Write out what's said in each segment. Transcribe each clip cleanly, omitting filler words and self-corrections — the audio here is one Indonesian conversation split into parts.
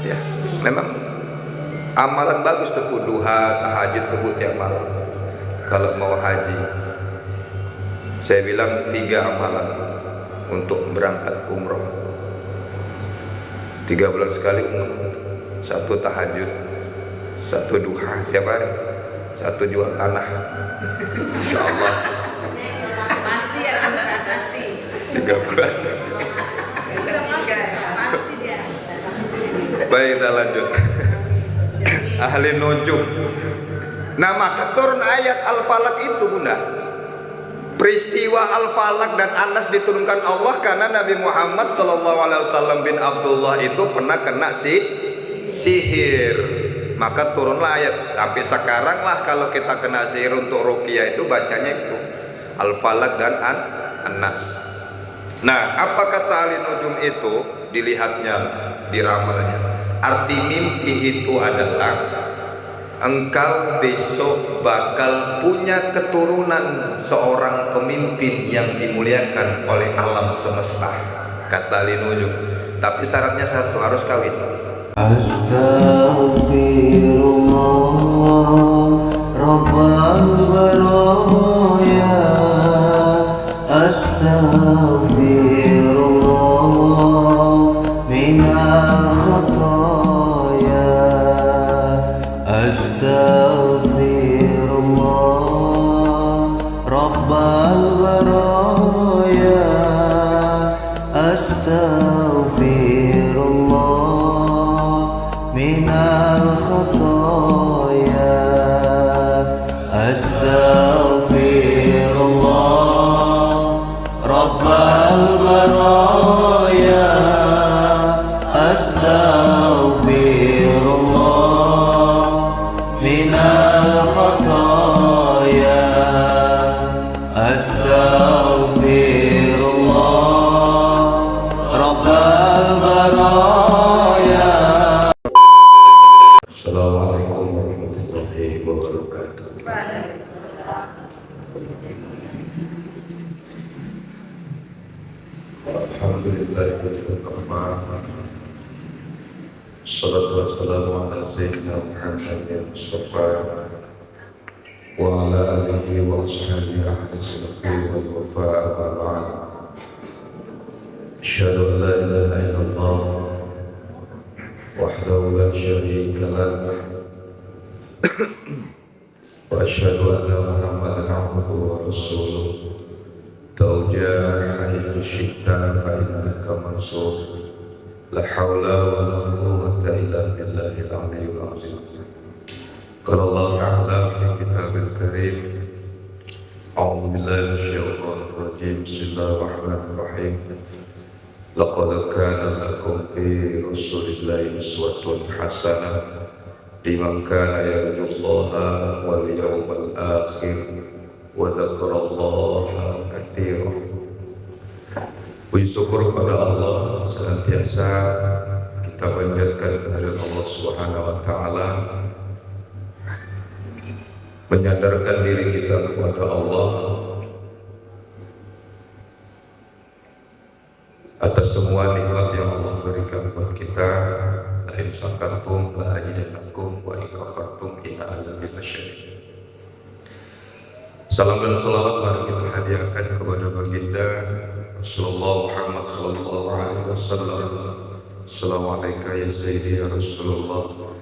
Ya, memang amalan bagus tuh, duha, tahajud tuh tiap malam. Kalau mau haji, saya bilang 3 amalan untuk berangkat umroh. 3 bulan sekali umroh. 1 tahajud, 1 duha tiap hari, 1 jual tanah. Insya Allah. Pasti ya, pasti. 3 bulan. Pasti dia. Baik, kita lanjut. Ahli nujum. Nah, maka turun ayat Al-Falaq itu, Bunda. Peristiwa Al-Falaq dan An-Nas diturunkan Allah karena Nabi Muhammad SAW bin Abdullah itu pernah kena sihir. Maka turunlah ayat. Sampai sekarang lah kalau kita kena sihir untuk ruqyah itu bacanya itu Al-Falaq dan An-Nas. Nah, apa kata ahli nujum itu? Dilihatnya, diramalnya. Arti mimpi itu adalah engkau besok bakal punya keturunan seorang pemimpin yang dimuliakan oleh alam semesta, kata ahli nujum. Tapi syaratnya 1, harus kawin. Astaghfirullah Rabbal baraya, astaghfirullah minal khataya, astaghfirullah Rabbal baraya, astaghfirullah minal khataya, astaghfirullah Rabbal baraya, astaghfirullah minal khataya, astaghfirullah Rabbal baraya. Assalamualaikum warahmatullahi wabarakatuh. Alhamdulillahirrahmanirrahim. Assalatu wassalamu ala sayyidina Muhammadin Mustafa wa ala alihi wa ashabihi ahli sidqi wal wafa, amma ba'd. Asyhadu an la ilaha illallah wahdahu la syarika lahu wa asyhadu anna Muhammadan abduhu wa rasuluh. Tawjah haitsu syi'ta fa innaka mansur. La haula wa la quwwata illa billahil aliyyil azim. Qala Allah ta'ala fi kitabil karim. A'udzu billahi minasyaitonir rajim. Bismillahirrahmanirrahim. Laqad kana lakum fi rasulillahi uswatun hasanah liman kana yarjullaha wal yawmal akhir wa dzakarallaha katsiran. Puji syukur kepada Allah, senantiasa kita panjatkan kehadirat Allah Subhanahu wa taala, menyadarkan diri kita kepada Allah atas semua nikmat yang Allah berikan buat kita. La in syakartum la azidannakum wa in kafartum inna azabi lasyadid. Salam dan salawat mari kita hadiahkan kepada baginda Rasulullah Muhammad sallallahu alaihi wasallam. Assalamualaikum ya sayyidi ya Rasulullah.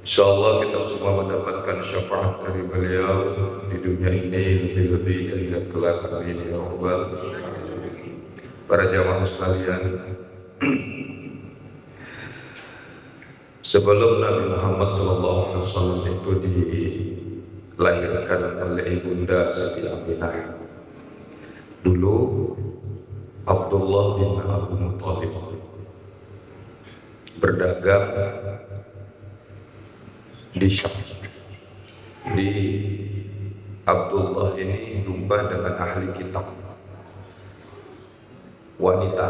Insyaallah kita semua mendapatkan syafaat dari beliau di dunia ini, lebih-lebih di akhirat kelak. Amin ya rabbal alamin. Para jamaah sekalian, sebelum Nabi Muhammad SAW itu dilahirkan oleh ibunda Siti Aminah, dulu Abdullah bin Abu Muthalib berdagang di Syam. Di Abdullah ini jumpa dengan ahli kitab, wanita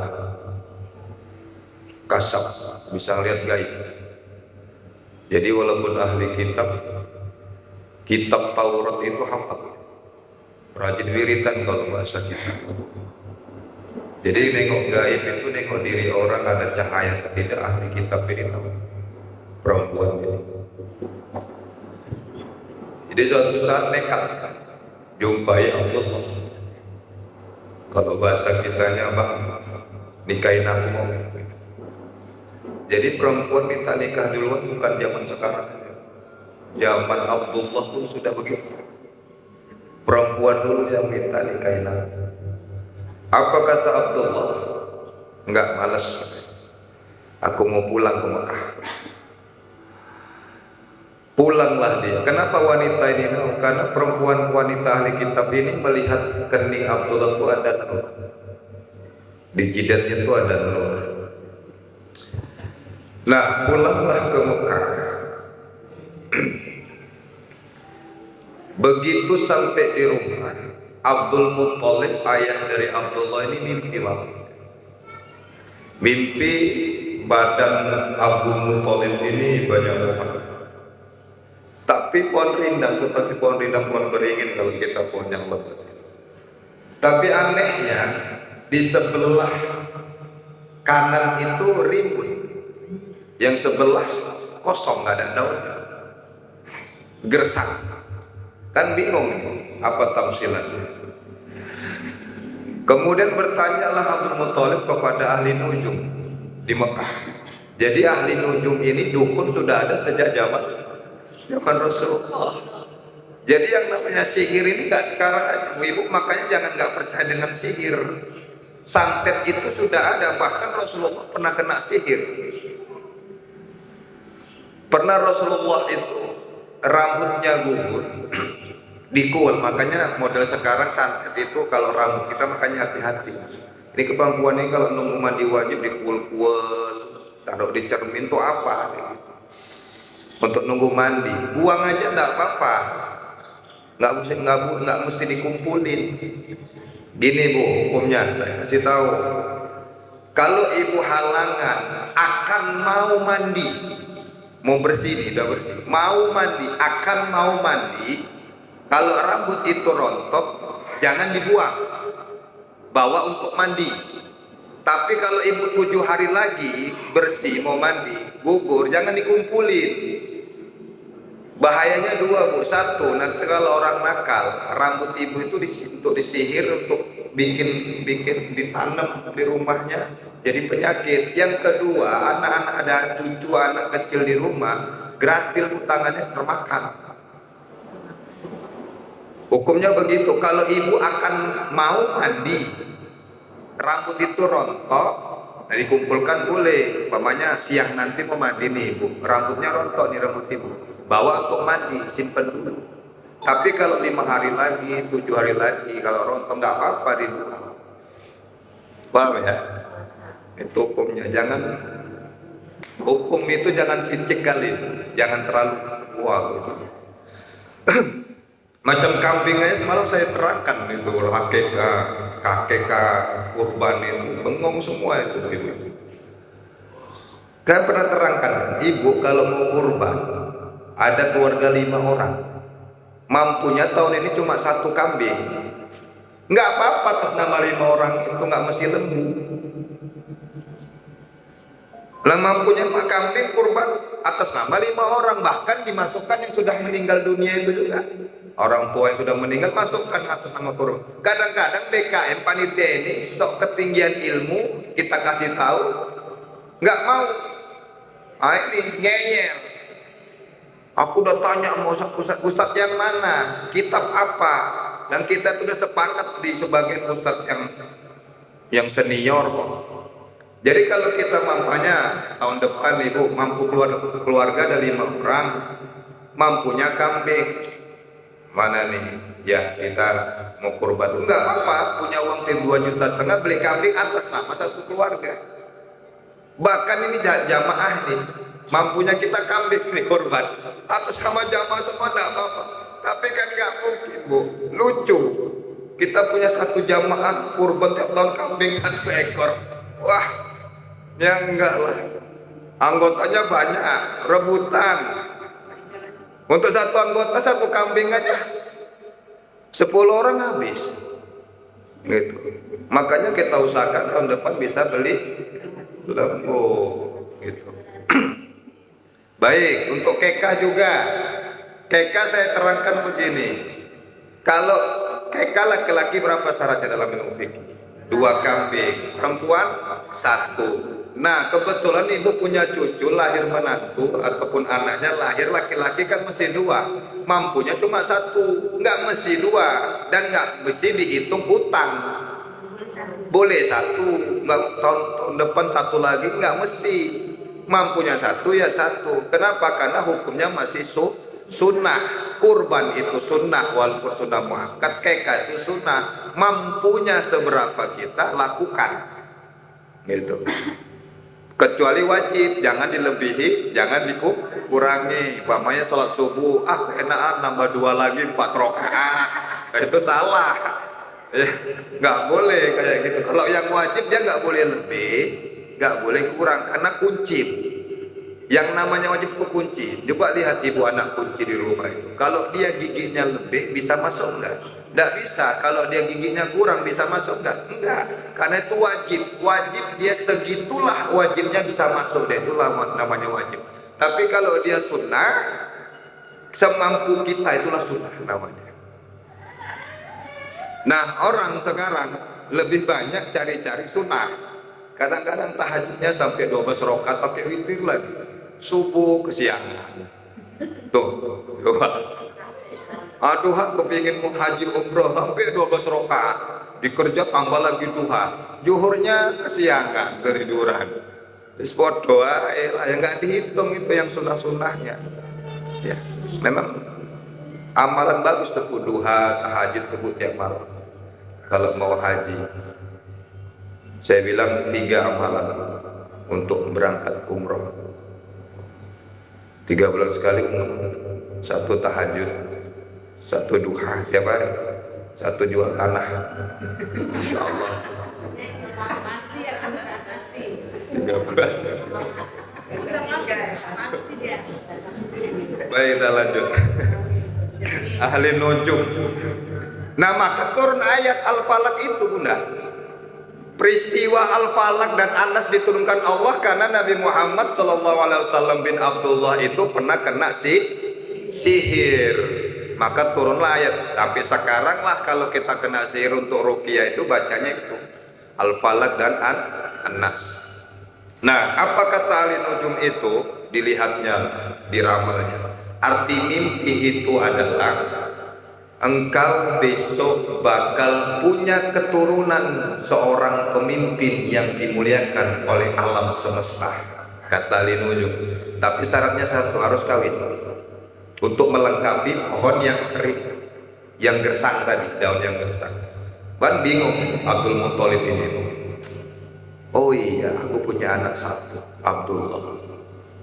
kasab, bisa lihat gaib. Jadi walaupun ahli kitab Taurat itu hafal, rajin wiritan kalau bahasa kita. Jadi nengok gaib itu nengok diri orang ada cahaya, tidak ahli kitab ini tahu perempuan ini. Jadi suatu saat nekat jumpai Allah. Kalau bahasa kitanya bang, nikahin aku mau. Jadi perempuan minta nikah duluan bukan zaman sekarang. Zaman Abdullah pun sudah begitu. Perempuan dulu yang minta nikahin aku. Apa kata Abdullah? Enggak, malas. Aku mau pulang ke Mekah. Pulanglah dia. Kenapa wanita ini mau? Karena perempuan wanita ahli kitab ini melihat kening Abdullah itu ada nur. Di jidatnya itu ada nur. Nah, pulanglah ke Mekah. Begitu sampai di rumah, Abdul Muttalib, ayah dari Abdullah ini mimpi malam. Mimpi badan Abdul Muttalib ini banyak rumah. Tapi pohon rindang seperti pohon rindang, pohon beringin kalau kita pohon yang lebat. Tapi anehnya di sebelah kanan itu rimbun, yang sebelah kosong nggak ada daunnya, gersang. Kan bingung apa tafsirannya. Kemudian bertanyalah Abdul Muttalib kepada ahli nujum di Mekah. Jadi ahli nujum ini dukun sudah ada sejak zaman Rasulullah. Jadi yang namanya sihir ini nggak sekarang aja, ibu. Makanya jangan nggak percaya dengan sihir. Santet itu sudah ada, bahkan Rasulullah pernah kena sihir. Pernah Rasulullah itu rambutnya gugur, dikuul. Makanya model sekarang santet itu kalau rambut kita makanya hati-hati. Ini kemampuan ini kalau nunggu mandi wajib dikuul-kuul, taruh di cermin tuh apa? Untuk nunggu mandi, buang aja enggak apa-apa, nggak mesti dikumpulin. Gini bu, hukumnya saya kasih tahu. Kalau ibu halangan akan mau mandi, mau bersih nih, udah bersih, mau mandi, akan mau mandi, kalau rambut itu rontok, jangan dibuang, bawa untuk mandi. Tapi kalau ibu 7 hari lagi bersih mau mandi, gugur, jangan dikumpulin. Bahayanya 2 bu. 1, nanti kalau orang nakal, rambut ibu itu untuk disihir, untuk bikin ditanam di rumahnya, jadi penyakit. Yang kedua, anak-anak ada cucu anak kecil di rumah, gratil tangannya termakan. Hukumnya begitu. Kalau ibu akan mau mandi, rambut itu rontok, nah dikumpulkan boleh. Umpamanya siang nanti mau mandi nih ibu, rambutnya rontok nih rambut ibu, bawa untuk mandi, simpen dulu. Tapi kalau 5 hari lagi, 7 hari lagi, kalau rontok nggak apa-apa dibuang. Paham ya? Itu hukumnya. Jangan, hukum itu jangan pincik kali, jangan terlalu kuat gitu. Macam kambing aja semalam saya terangkan itu, kakek kurban itu bengong semua itu ibu. Saya pernah terangkan, ibu kalau mau kurban ada keluarga 5 orang, mampunya tahun ini cuma 1 kambing, nggak apa-apa atas nama 5 orang itu, nggak mesti lembu. Lah mampunya 4 kambing kurban atas nama 5 orang, bahkan dimasukkan yang sudah meninggal dunia itu juga. Orang tua yang sudah meninggal masukkan atas nama kurban. Kadang-kadang BKM panitia ini sok ketinggian ilmu, kita kasih tahu nggak mau. Ini ngeyel. Aku udah tanya sama ustaz yang mana, kitab apa, dan kita sudah sepakat di sebagian ustaz yang senior kok. Jadi kalau kita mampunya tahun depan ibu mampu keluarga ada 5 orang, mampunya kambing. Mana nih? Ya kita mau kurban, enggak apa-apa, punya uang 2,5 juta beli kambing atas nama 1 keluarga. Bahkan ini jamaah nih, mampunya kita kambing nih kurban atas nama jamaah semua, enggak apa-apa. Tapi kan nggak mungkin bu, lucu. Kita punya 1 jamaah kurban tiap tahun kambing 1 ekor. Wah, ya enggak lah. Anggotanya banyak, rebutan. Untuk 1 anggota 1 kambing aja 10 orang habis. gitu. Makanya kita usahakan tahun depan bisa beli lembu gitu. Baik, untuk keka juga. Keka saya terangkan begini. Kalau keka laki-laki berapa syaratnya dalam ilmu fikih? 2 kambing, perempuan 1. Nah, kebetulan ibu punya cucu lahir menantu ataupun anaknya lahir laki-laki kan mesti 2. Mampunya cuma 1, nggak mesti 2 dan nggak mesti dihitung hutang. Boleh 1, nggak tahun depan 1 lagi nggak mesti. Mampunya 1 ya 1. Kenapa? Karena hukumnya masih sunnah. Kurban itu sunnah walaupun sudah muakkad, keka itu sunnah. Mampunya seberapa kita lakukan, gitu. Kecuali wajib, jangan dilebihi, jangan dikurangi. Umpamanya sholat subuh, keenaan nambah 2 lagi 4 rakaat, itu salah. Ya, nggak boleh kayak gitu. Kalau yang wajib dia nggak boleh lebih, nggak boleh kurang karena kunci. Yang namanya wajib itu kunci. Coba lihat ibu anak kunci di rumah itu. Kalau dia giginya lebih bisa masuk enggak? Enggak bisa. Kalau dia giginya kurang bisa masuk enggak? Enggak. Karena itu wajib. Wajib dia segitulah wajibnya bisa masuk. Dia itulah namanya wajib. Tapi kalau dia sunnah, semampu kita itulah sunnah namanya. Nah, orang sekarang lebih banyak cari-cari sunnah. Kadang-kadang tahajudnya sampai 12 rakaat pakai witir lagi. Subuh ke siangan. Tuh, coba. Aduh, aku pengen mau haji umroh sampai 12 rakaat. Dikerja tambah lagi duha. Zuhurnya kesiangan ketiduran. Sport doa, yang nggak dihitung itu yang sunnah-sunnahnya. Ya, memang amalan bagus tebu duha, tahajud tebu tiap malam. Kalau mau haji, saya bilang 3 amalan untuk berangkat umroh. 3 bulan sekali umroh. 1 tahajud, 1 duha tiap hari, 1 jual tanah. Insya Allah. Pasti ya Ustaz, pasti. 3 bulan. Pasti dia. Baik, kita lanjut. Ahli nujum. Nah, maka turun ayat Al-Falaq itu, Bunda. Peristiwa Al-Falaq dan Anas diturunkan Allah karena Nabi Muhammad SAW bin Abdullah itu pernah kena sihir. Maka turunlah ayat. Tapi sekarang lah kalau kita kena sihir untuk ruqyah itu bacanya itu Al-Falaq dan An-Nas. Nah, apa kata ahli nujum itu? Dilihatnya, diramalnya. Arti mimpi itu adalah engkau besok bakal punya keturunan seorang pemimpin yang dimuliakan oleh alam semesta, kata ahli nujum. Tapi syaratnya 1, harus kawin untuk melengkapi pohon yang kering, yang gersang tadi, daun yang gersang. Ban bingung Abdul Muthalib ini. Oh iya, aku punya anak 1, Abdullah.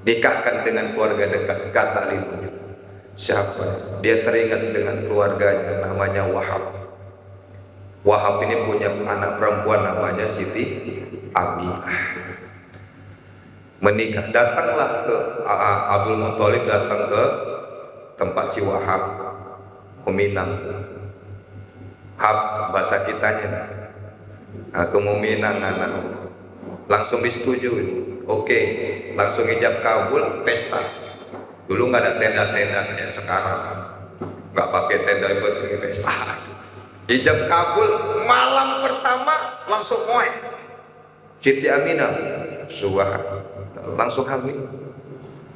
Nikahkan dengan keluarga dekat, kata ahli nujum. Siapa? Dia teringat dengan keluarganya, namanya Wahab. Wahab ini punya anak perempuan namanya Siti Aminah. Menikah, datanglah ke Abdul Muthalib, datang ke tempat si Wahab, meminang. Hab bahasa kitanya. Aku mau minang anak. Langsung disetujui. Oke, langsung ijab kabul, pesta. Dulu nggak ada tenda-tenda kayak sekarang, nggak pakai tenda buat pesta. Ijab kabul malam pertama langsung moe. Siti Aminah langsung hamil.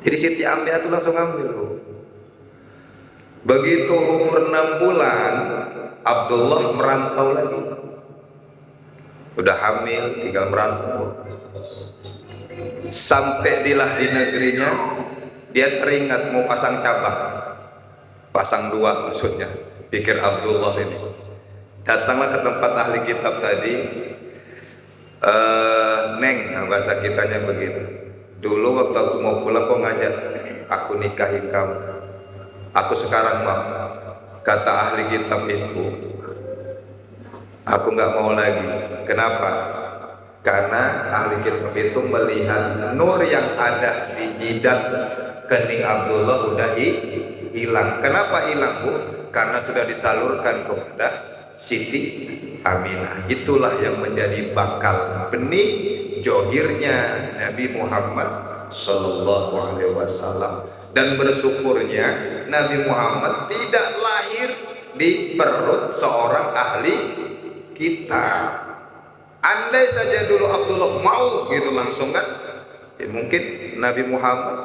Jadi Siti Aminah itu langsung hamil. Begitu umur 6 bulan, Abdullah merantau lagi. Udah hamil, tinggal merantau. Sampailah di negerinya, dia teringat mau pasang cabang, pasang 2 maksudnya. Pikir Abdullah ini. Datanglah ke tempat ahli kitab tadi. Neng, bahasa kitanya begitu. Dulu waktu aku mau pulang kok ngajak aku nikahin kamu. Aku sekarang mau. Kata ahli kitab itu, aku nggak mau lagi. Kenapa? Karena ahli kitab itu melihat nur yang ada di jidat kening Abdullah udah hilang. Kenapa hilang, Bu? Karena sudah disalurkan kepada Siti Aminah. Itulah yang menjadi bakal benih johirnya Nabi Muhammad Sallallahu Alaihi Wasallam. Dan bersyukurnya Nabi Muhammad tidak lahir di perut seorang ahli kitab. Andai saja dulu Abdullah mau gitu langsung kan, ya mungkin Nabi Muhammad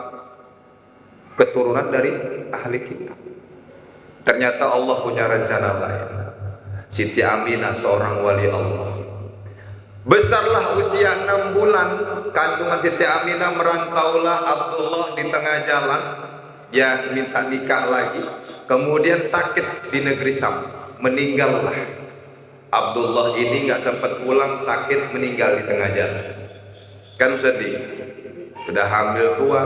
keturunan dari ahli kitab. Ternyata Allah punya rencana lain. Siti Aminah seorang wali Allah. Besarlah usia 6 bulan kandungan Siti Aminah, merantaulah Abdullah di tengah jalan. Dia minta nikah lagi. Kemudian sakit di negeri Sam, meninggallah. Abdullah ini nggak sempat pulang, sakit meninggal di tengah jalan. Kan sedih. Sudah hamil tua,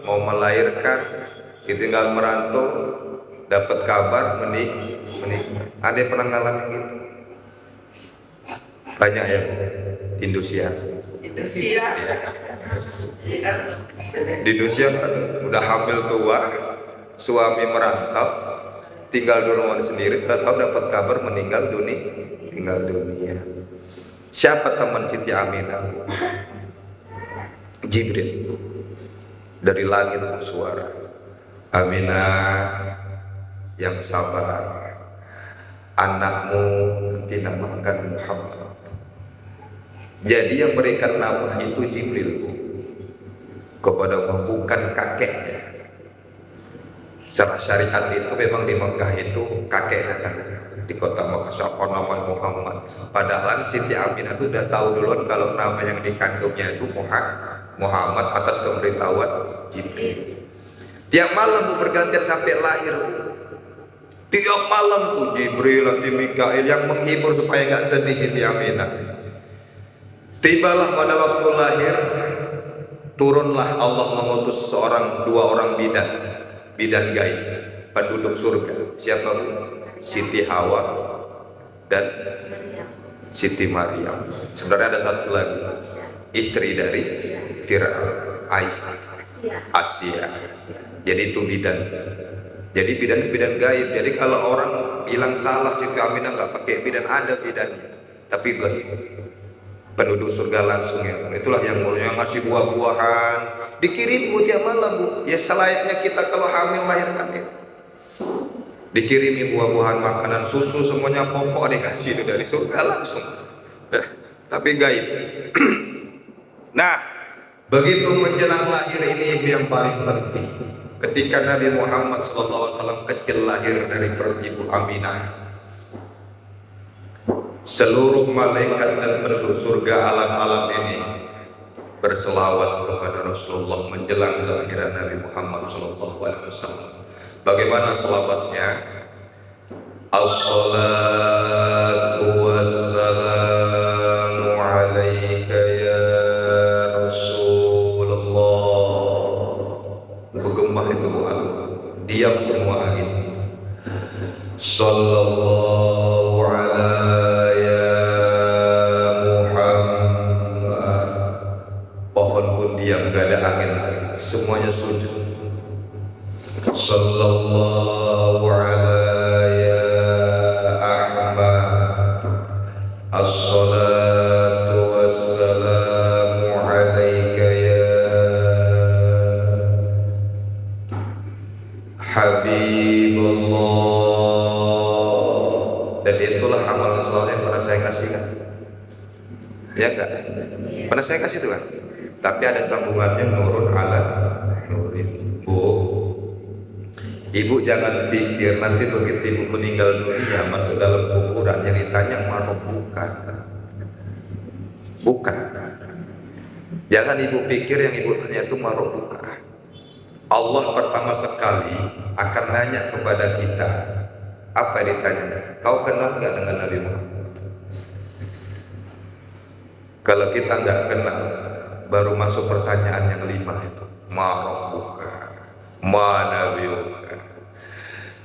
mau melahirkan, ditinggal merantau, dapat kabar meninggal. Ada yang pernah ngalamin gitu? Banyak ya di Indonesia. Di Indonesia udah hamil tua, suami merantau, tinggal di rumah sendiri, tahu dapat kabar meninggal dunia. Siapa teman Siti Aminah? Jibril dari langit bersuara, Aminah yang sabar, anakmu nanti namakan Muhammad. Jadi yang berikan nama itu Jibril kepada bukan kakeknya. Secara syariat itu memang di Mekah itu kakeknya kan, di kota Mekah siapa namanya Muhammad. Padahal Siti Aminah itu udah tahu duluan kalau nama yang dikandungnya itu Muhammad atas pemberitahuan Jibril. Tiap malam bu bergantian sampai lahir. Tiap malam tuh Jibril nanti Mikail yang menghibur supaya nggak sedih Siti Aminah. Tibalah pada waktu lahir, turunlah Allah mengutus dua orang bidan gaib, penduduk surga. Siapa bu? Siti Hawa dan Siti Maryam. Sebenarnya ada satu lagi, istri dari Fir'aun, Aisyah, Asia. Jadi itu bidan. Jadi bidan gaib. Jadi kalau orang bilang salah Siti Aminah nggak pakai bidan, ada bidannya, tapi gaib. Penduduk surga langsung ya. Itulah yang ngasih buah-buahan, dikirim bu tiap malam bu. Ya selayaknya kita kalau hamil melahirkan itu. Dikirimi buah-buahan, makanan, susu, semuanya pokok dikasih itu dari surga langsung. Tapi gaib. Nah, begitu menjelang lahir ini yang paling penting. Ketika Nabi Muhammad SAW kecil lahir dari perut ibu Aminah, seluruh malaikat dan penduduk surga alam-alam ini berselawat kepada Rasulullah menjelang kelahiran Nabi Muhammad SAW. Bagaimana selawatnya? As-salatu wassalamu alaika ya Rasulullah. Bergembah itu bukan, diam semua angin. Sallallahu ala ya Muhammad. Pohon pun diam, gak ada angin, semuanya sujud. Sallallahu ala ya Ahmad. As-salatu wassalamu alaika ya Habibullah. Dan itulah amalan salawat yang pernah saya kasih kan? Ya enggak? Pernah saya kasih itu kan? Tapi ada sambungannya nurun ala nurin. Bu, ibu jangan pikir nanti begitu ibu meninggal dunia masuk dalam kuburan yang ditanya maruf, bukan. Jangan ibu pikir yang ibu tanya itu maruf, bukan. Allah pertama sekali akan nanya kepada kita. Apa yang ditanya? Kau kenal nggak dengan Nabi Muhammad? Kalau kita nggak kenal, baru masuk pertanyaan yang 5 itu. Ma'rabuka, ma nabiyuka.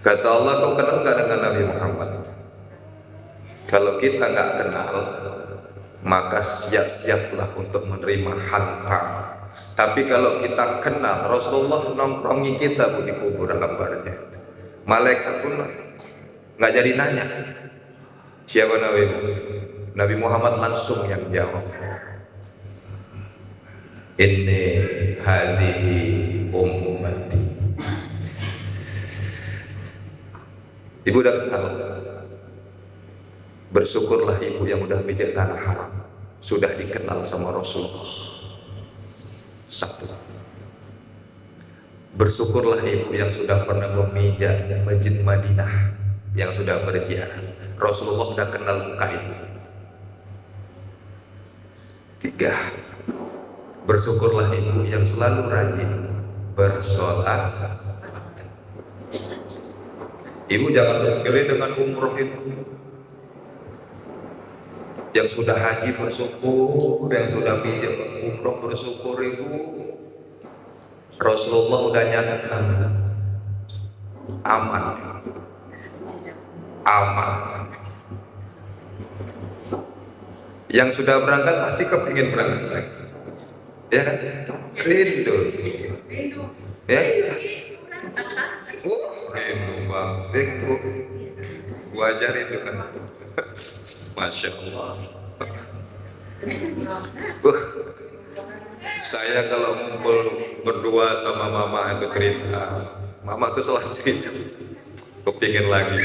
Kata Allah, kau kenal nggak dengan Nabi Muhammad? Kalau kita nggak kenal, maka siap-siaplah untuk menerima hantam. Tapi kalau kita kenal, Rasulullah nongkrongi kita di kubur lembarnya. Malaikat pun nggak jadi nanya. Siapa Nabi? Nabi Muhammad langsung yang jawab. Inni hadihi ummati. Ibu udah kenal. Bersyukurlah ibu yang udah pijak tanah haram, sudah dikenal sama Rasulullah. Satu. Bersyukurlah ibu yang sudah pernah memijak Masjid Madinah, yang sudah berziarah. Rasulullah sudah kenal muka ibu. Tiga. Bersyukurlah ibu yang selalu rajin bersolat. Ibu jangan sepele dengan umroh itu. Yang sudah haji bersyukur, yang sudah pijak umroh bersyukur ibu. Rasulullah udah nyatakan aman, aman. Yang sudah berangkat pasti kepingin berangkat lagi, ya kan? Rindu, ya. Rindu banget, gua ajar itu kan. Masya Allah. Saya kalau ngumpul berdua sama mama itu cerita, mama tuh selalu cerita, kepingin lagi.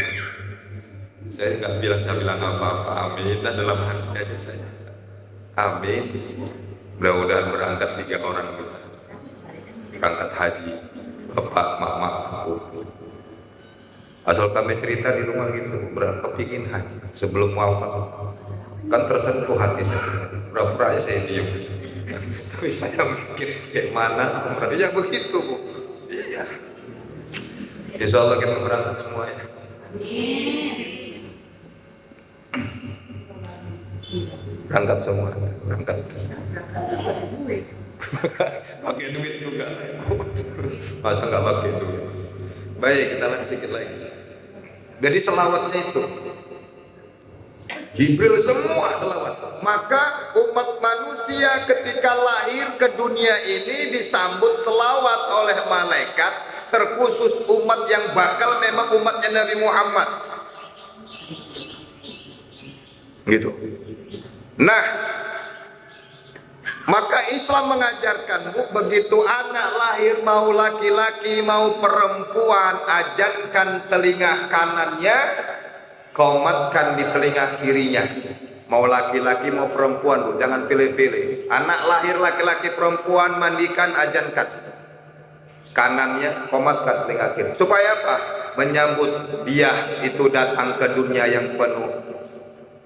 Saya nggak bilang apa-apa, amin. Dan dalam hati aja saya, amin. Mudah-mudahan berangkat 3 orang kita, berangkat haji, bapak, mama, aku. Asal kami cerita di rumah gitu, kepingin haji sebelum wafat, kan tersentuh hati saya. Pura-pura aja saya diam. Tapi saya mikir kayak mana umrah ya begitu Bu. Iya. Insya Allah kita berangkat semuanya. Berangkat semua, berangkat. Pakai duit juga. Masa nggak pakai duit? Baik, kita lanjut sedikit lagi. Jadi selawatnya itu Jibril semua selawat. Maka umat manusia ketika lahir ke dunia ini disambut selawat oleh malaikat, terkhusus umat yang bakal memang umatnya Nabi Muhammad. Gitu. Nah, maka Islam mengajarkan Bu, begitu anak lahir mau laki-laki mau perempuan, ajankan telinga kanannya, komatkan di telinga kirinya. Mau laki-laki mau perempuan Bu, jangan pilih-pilih. Anak lahir laki-laki perempuan, mandikan, ajankan. Kanannya komatkan telinga kiri. Supaya apa? Menyambut dia itu datang ke dunia yang penuh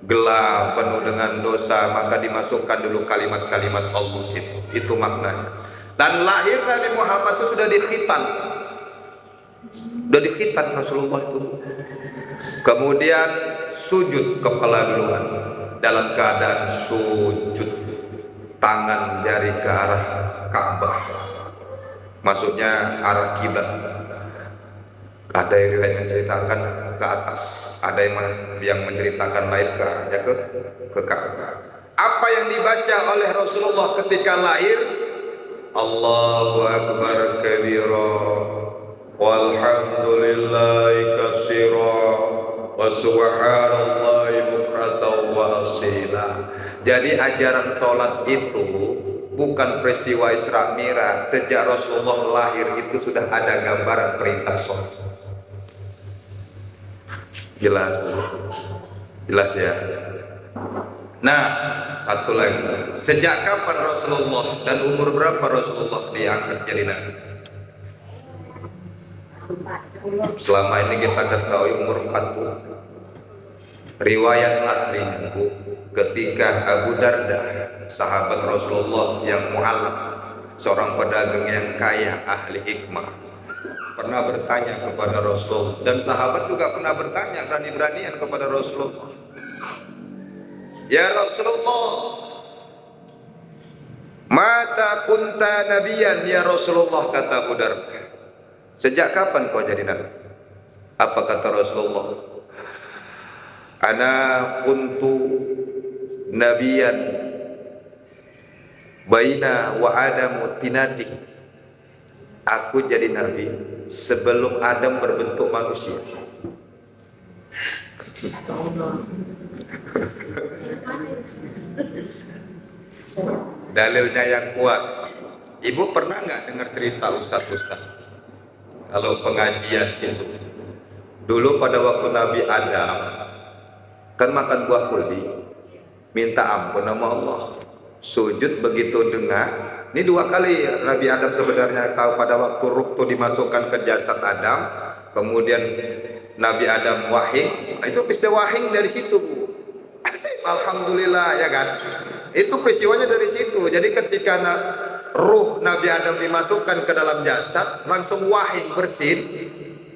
gelap, penuh dengan dosa, maka dimasukkan dulu kalimat-kalimat Allah itu. Itu maknanya. Dan lahir Nabi Muhammad itu sudah dikhitan. Sudah dikhitan Rasulullah itu. Kemudian sujud kepala duluan, dalam keadaan sujud, tangan jari ke arah Ka'bah, maksudnya arah kiblat. Ada yang riwayat menceritakan ke atas, ada yang menceritakan lain ke arahnya ke Ka'bah. Apa yang dibaca oleh Rasulullah ketika lahir? Allahu Akbar kabira walhamdulillahi katsira wa subhanallahi bukratan wa asila. Jadi ajaran sholat itu bukan peristiwa Isra Mi'raj. Sejak Rasulullah lahir itu sudah ada gambaran perintah sholat. Jelas Bu? Jelas ya? Nah, satu lagi, sejak kapan Rasulullah dan umur berapa Rasulullah diangkat jadi nabi? Selama ini kita ketahui umur 40. Riwayat aslinya Bu, ketika Abu Darda, sahabat Rasulullah yang mu'alaf, seorang pedagang yang kaya, ahli hikmah, pernah bertanya kepada Rasulullah, dan sahabat juga pernah bertanya berani-beranian kepada Rasulullah, ya Rasulullah, mata kunta nabiyan ya Rasulullah, kata Abu Darda, sejak kapan kau jadi nabi? Apa kata Rasulullah? Ana kuntu nabiyan baina wa adamu tinati. Aku jadi nabi sebelum Adam berbentuk manusia. Dalilnya yang kuat. Ibu pernah nggak dengar cerita Ustadz? Kalau pengajian itu, dulu pada waktu Nabi Adam kan makan buah kuldi, minta ampun sama Allah, sujud begitu dengar. Ini 2 kali Nabi Adam sebenarnya tahu pada waktu ruh itu dimasukkan ke jasad Adam, kemudian Nabi Adam wahing. Nah, itu peristiwa wahing dari situ, Bu. Alhamdulillah, ya kan? Itu peristiwanya dari situ. Jadi ketika ruh Nabi Adam dimasukkan ke dalam jasad, langsung wahing bersin.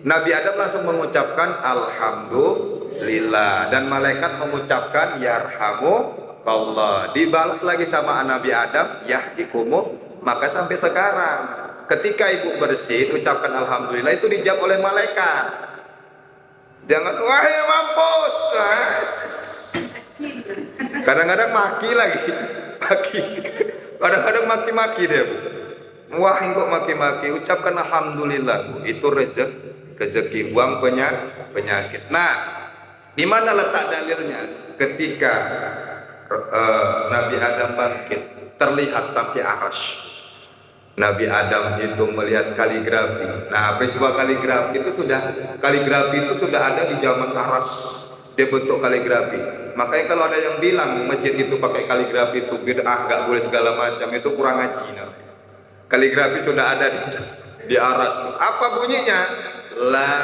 Nabi Adam langsung mengucapkan alhamdulillah, dan malaikat mengucapkan yarhamukallah. Dibalas lagi sama Nabi Adam, yahdikumullah. Maka sampai sekarang ketika ibu bersin ucapkan alhamdulillah, itu dijawab oleh malaikat. Jangan wahai mampus. Kadang-kadang maki lagi, maki. Kadang-kadang maki-maki deh, Bu. Wah, kok maki-maki, ucapkan alhamdulillah, Bu. Itu rezeki, buang penyakit. Nah, di mana letak dalilnya? Ketika Nabi Adam bangkit, terlihat sampai arasy. Nabi Adam itu melihat kaligrafi. Nah, peristiwa kaligrafi itu sudah ada di zaman arasy. Dia bentuk kaligrafi. Makanya kalau ada yang bilang masjid itu pakai kaligrafi itu bid'ah, nggak boleh segala macam, itu kurang ngaji namanya. Kaligrafi sudah ada di aras. Apa bunyinya? La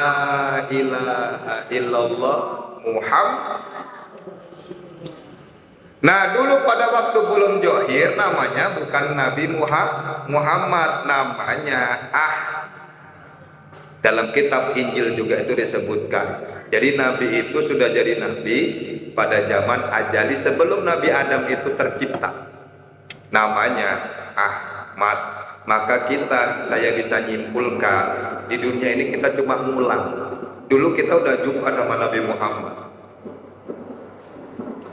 ilaha illallah Muhammad. Nah, dulu pada waktu belum johir namanya bukan Nabi Muhammad, namanya dalam kitab Injil juga itu disebutkan. Jadi Nabi itu sudah jadi Nabi pada zaman ajali sebelum Nabi Adam itu tercipta. Namanya Ahmad. Maka saya bisa nyimpulkan di dunia ini kita cuma ngulang. Dulu kita udah jumpa sama Nabi Muhammad.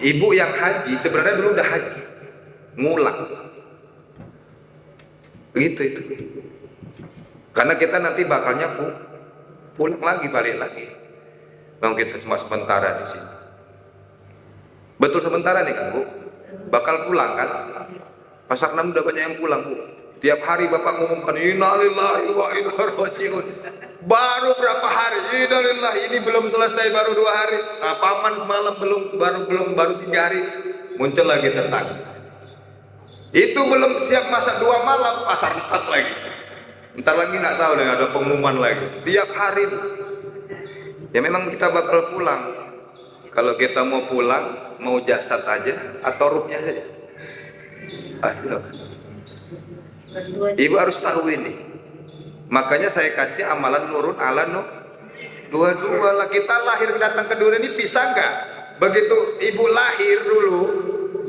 Ibu yang haji sebenarnya dulu udah haji, ngulang. Begitu itu. Karena kita nanti bakalnya pulang lagi, balik lagi. Kalau kita cuma sementara di sini. Betul sementara nih kan, Bu? Bakal pulang kan? Pasar 6 udah banyak yang pulang, Bu. Tiap hari Bapak ngumumkan innalillahi wa inna ilaihi raji'un. Baru berapa hari? Innalillahi, ini belum selesai, baru 2 hari. Nah, paman malam baru 3 hari. Muncul lagi tetangga. Itu belum siap masak 2 malam, pasar 4 lagi. Ntar lagi nggak tahu nih, ada pengumuman lagi. Tiap hari. Ya memang kita bakal pulang. Kalau kita mau pulang, mau jasad aja atau ruhnya saja. Ayo. Ibu harus tahu ini. Makanya saya kasih amalan nurun ala dua-dua lah. Kita lahir datang ke dunia ini bisa nggak? Begitu ibu lahir dulu,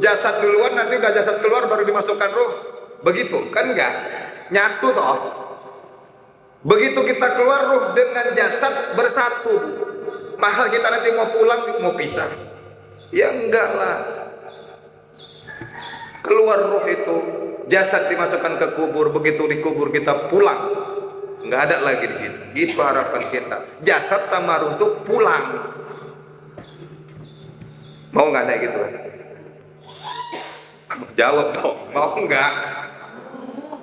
jasad duluan, nanti udah jasad keluar baru dimasukkan ruh. Begitu kan nggak? Nyatu toh. Begitu kita keluar, ruh dengan jasad bersatu. Maka kita nanti mau pulang, mau pisah. Ya enggak lah. Keluar ruh itu, jasad dimasukkan ke kubur. Begitu dikubur kita pulang. Enggak ada lagi di situ. Gitu harapan kita. Jasad sama ruh itu pulang. Mau nggak ada gitu? Jawab dong. Mau nggak?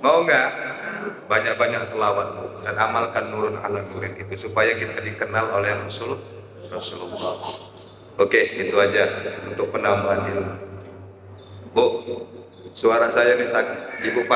Mau nggak? Banyak-banyak selawat dan amalkan nurun ala nurin itu supaya kita dikenal oleh Rasulullah. Oke, itu aja untuk penambahan ilmu. Bu, suara saya nih sakit. Ibu